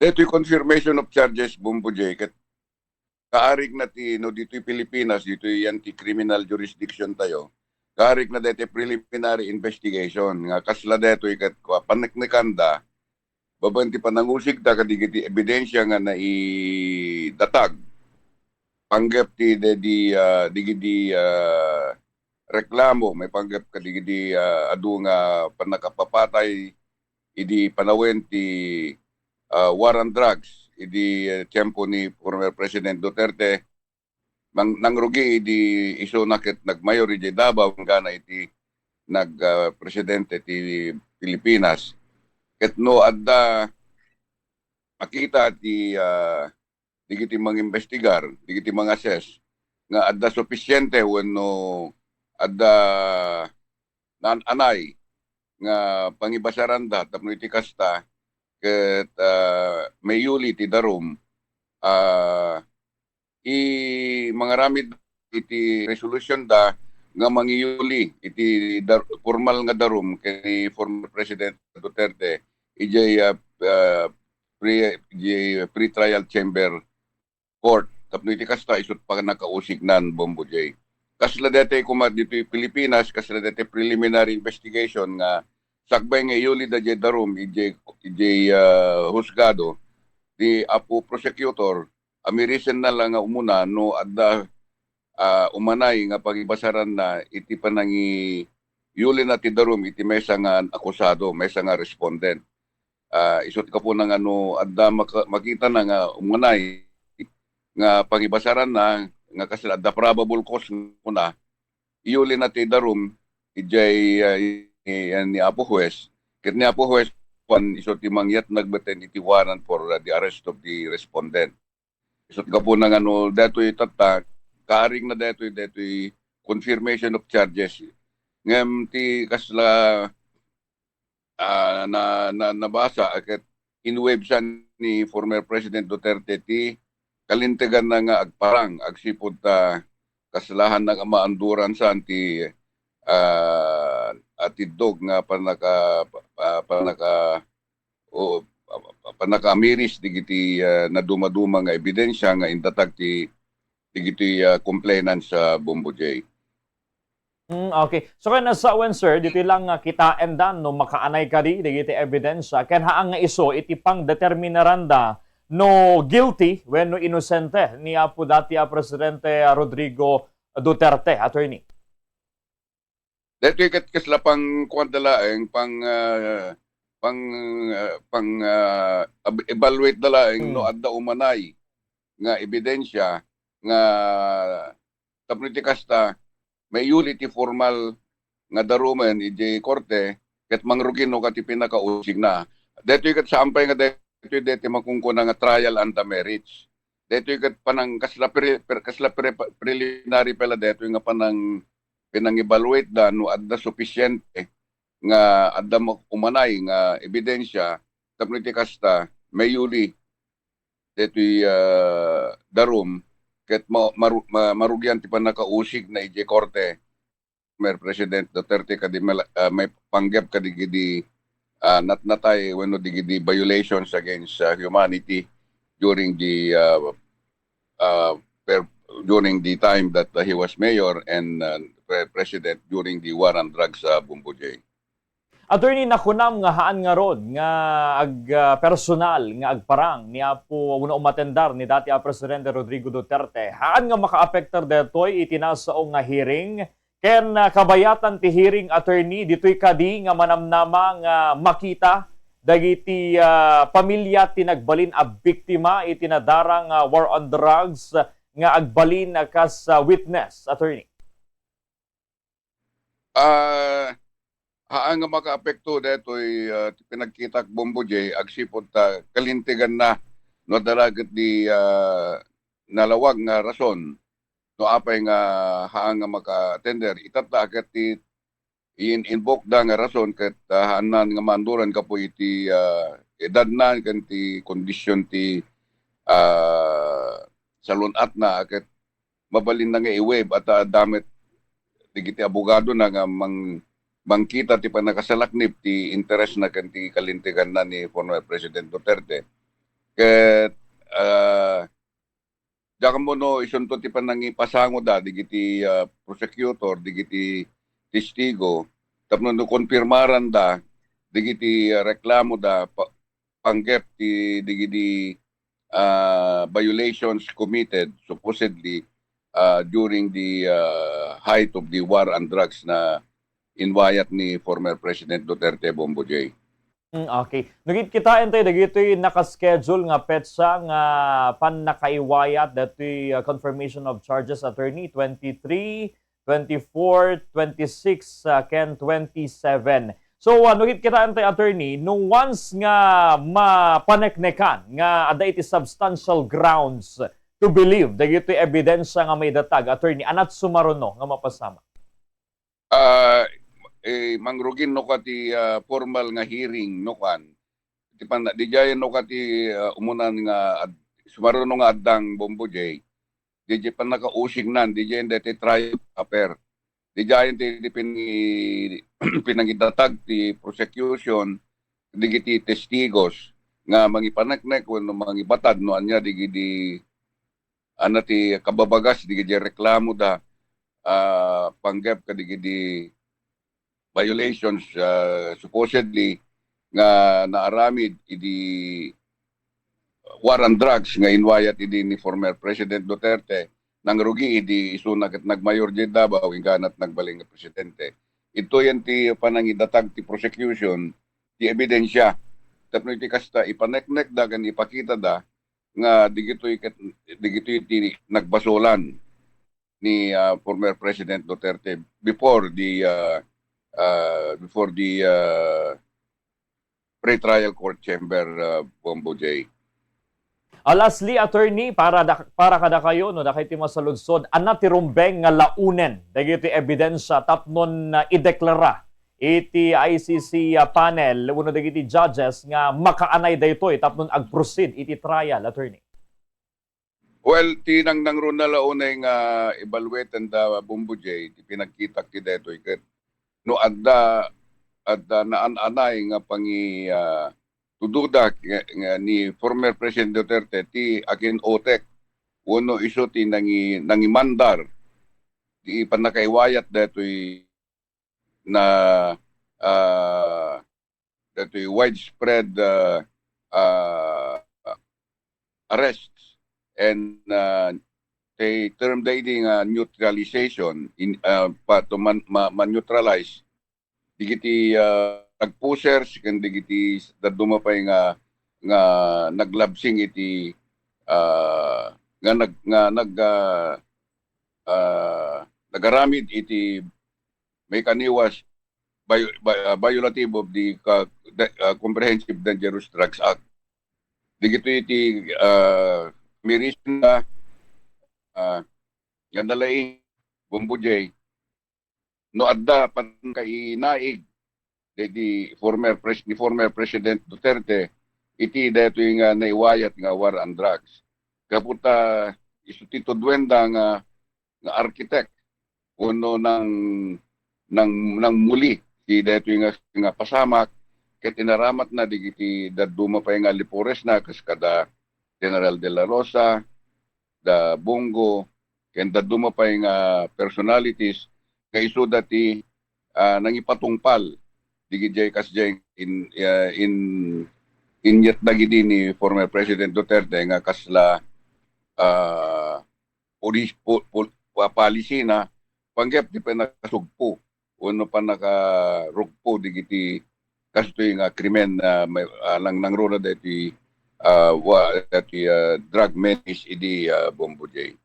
Dito'y confirmation of charges, Bumbo J. Kat kaarig na ti, no, dito'y Pilipinas, dito'y anti-criminal jurisdiction tayo. Kaarig na dito'y preliminary investigation. Nga kasla dito'y kat paneknikanda, babanti panangusig ta kadigiti ebidensya nga naidatag. Panggap ti digidi reklamo, may panggap kadigidi adu nga panakapapatay, idi panawin ti war on drugs, idi tiyempo ni former President Duterte, nangrugi idi iso nakit nagmayor iti Davao nga iti nag-presidente ti Pilipinas. Ket no adda makita ti digiti mga investigar, digiti mga assess nga adda sufisyente wenno adda anay nga pangibasaranda tapno iti kasta ket may yuli ti darum i mga ramid iti resolution da nga mangiyuli iti formal nga darum kay former President Duterte ijay pre-trial chamber court tapno iti kasta isut pa nakausig nan, Bombo J. Kasla dete kuma dito Pilipinas, kasla dete preliminary investigation nga sakbay nga yuli da jay darum ijay husgado di apo prosecutor amirisen na lang nga umuna no adda umanay nga pagibasaran na iti panangi yuli na ti darum iti mesa nga akusado, mesa nga respondent. Isut ka po ng ano adda makita na nga umanay nga pagibasaran na nga kasi adda probable cause muna iuli na ti darum ijay ni Apo Huwes. Ket ni Apo Huwes isut ti mangyat nagbeten iti warrant for the arrest of the respondent. Isut ka po ng ano detoy tatak kaaring na detoy confirmation of charges. Ngem ti kasla nabasa ket inweb siya ni former President Duterte ti kalintegan na nga agparang agsipod ta kaslahan ng maanduran sa anti atidog nga panakamiris digiti naduma-duma nga ebidensya nga intatag ti digiti complainant sa Bombo J. Okay. So kaya nasa sir, dito lang kita endan no makaanay ka di digiti evidence ken haang nga iso iti pang determinaranda no guilty when no inosente ni apo dati Presidente Rodrigo Duterte, attorney. Dito ikat kasla pang kwantalaeng evaluate dalaeng no adda umanay nga ebidensya nga tapno iti kasta may unity formal nga darumen iti korte ket mangrugin no kati pinakausig na. Dito ikat sampay nga dito makungkuna nga trial and the merits. Dito ikat panang kasla preliminary pala dito nga panang pinang-evaluate da no adda sufficiente nga adda umanay nga ebidensya tapno iti kasta may yuli dito darum ket marugyan ti panakausig na iti korte Mer President Duterte kadi may panggap kadigidi natnatay when digidi violations against humanity during the time that he was mayor and president during the war on drugs sa Bombo J. Attorney, nakunam nga haan nga rod nga personal nga agparang ni apo uno umatendar ni dati Presidente Rodrigo Duterte. Haan nga maka-apektar detoy itinasao nga hearing ken kabayatan ti hearing, attorney, ditoy kadi nga manamnama nga makita dagiti pamilya tinagbalin a biktima itinadarang war on drugs nga agbalin kas witness, attorney. Haan nga maka-apekto detoy pinagkitak Bombo J agsipod ta kalintigan na no dalagat di nalawag nga rason no apay nga haan nga maka-tender itata ket ti invoke da nga rason ket haanan nga manduran kapo iti edad na ken ti kondisyon ti salunat na ket mabalin na nga i-waive at damit digiti abogado na nga mangkita ti panakasalaknip ti interes na ken ti kalintigan na ni former President Duterte. Ket diyan mo no isunto ti panangi pasango da digiti prosecutor digiti testigo tapno no konfirmaran da digiti reklamo da panggep ti digiti violations committed supposedly during the height of the war on drugs na inwayat ni former President Duterte Bombo J. Okay. Nagit kitain tayo, dagitoy nakaschedule nga petsa nga pan nakaiwayat datoy confirmation of charges attorney 23, 24, 26, ken 27. So nagit kitain tayo attorney, nung once nga mapaneknekan nga ada iti substantial grounds to believe dagitoy ebidensya nga may datag attorney anat sumaruno nga mapasama. Mangrugin no kati formal nga hearing no kan ti pan di jayan no kati umunan nga sumaruno nga addang Bombo J di jay pan nakausig nan di jayan deti trial paper di jayan ti pinangidatag ti prosecution digiti testigos nga mangipaneknek wenno mangibatad no anya digidi anati kababagas digidi reklamo da panggep kadigidi violations supposedly nga naaramid idi war on drugs nga inwayat idi ni former President Duterte nang rugi idi isuna ket nagmayor di Davao inganat nagbaling nga presidente. Ito yan ti panangidatag ti prosecution ti ebidensya tapno iti kasta ipaneknek da kan ipakita da nga digitoy ti nagbasolan ni former President Duterte before the pre-trial court chamber, Bombo J. Lastly, attorney, para kada kayo, no, nakiti masaludsod, ana ti rumbeng nga launen, dagiti ebidensya, tapnon ideklara, iti ICC panel, uno dagiti judges, nga makaanay daytoy, tapnon ag-proceed, iti trial, attorney. Well, tinang nang ron na launay nga evaluate and Bombo J, pinagkita ti detoy ket no adda naan-anay nga pangi tududa nga ni former President Duterte ti akin otek uno iso ti nangimandar ti panakaiwayat detoy na detoy widespread arrests and they term dating neutralization in to man-neutralize digiti nagpusers ken digiti daduma pay nga naglabsing iti nagaramid iti may kaniwas violative of the Comprehensive Dangerous Drugs Act digiti iti mirisyon na nga nalaing Bombo J no adda pan kainaig di former President Duterte iti daytoy nga naiwayat nga war on drugs kaputa isu Tito Duenda nga architect uno nang muli ti daytoy nga pasamak ket inaramat na digiti daduma pay nga Lipores na kas kada General de la Rosa da Bongo ken daduma pay nga personalities nga isu dati nangipatungpal digijay kasjay in yet dagidi ni former President Duterte nga kasla policy na panggep di pa nakasugpo uno pa nakarugpo digiti kastoy nga krimen na lang nangrona dati drug menace idi Bombo J.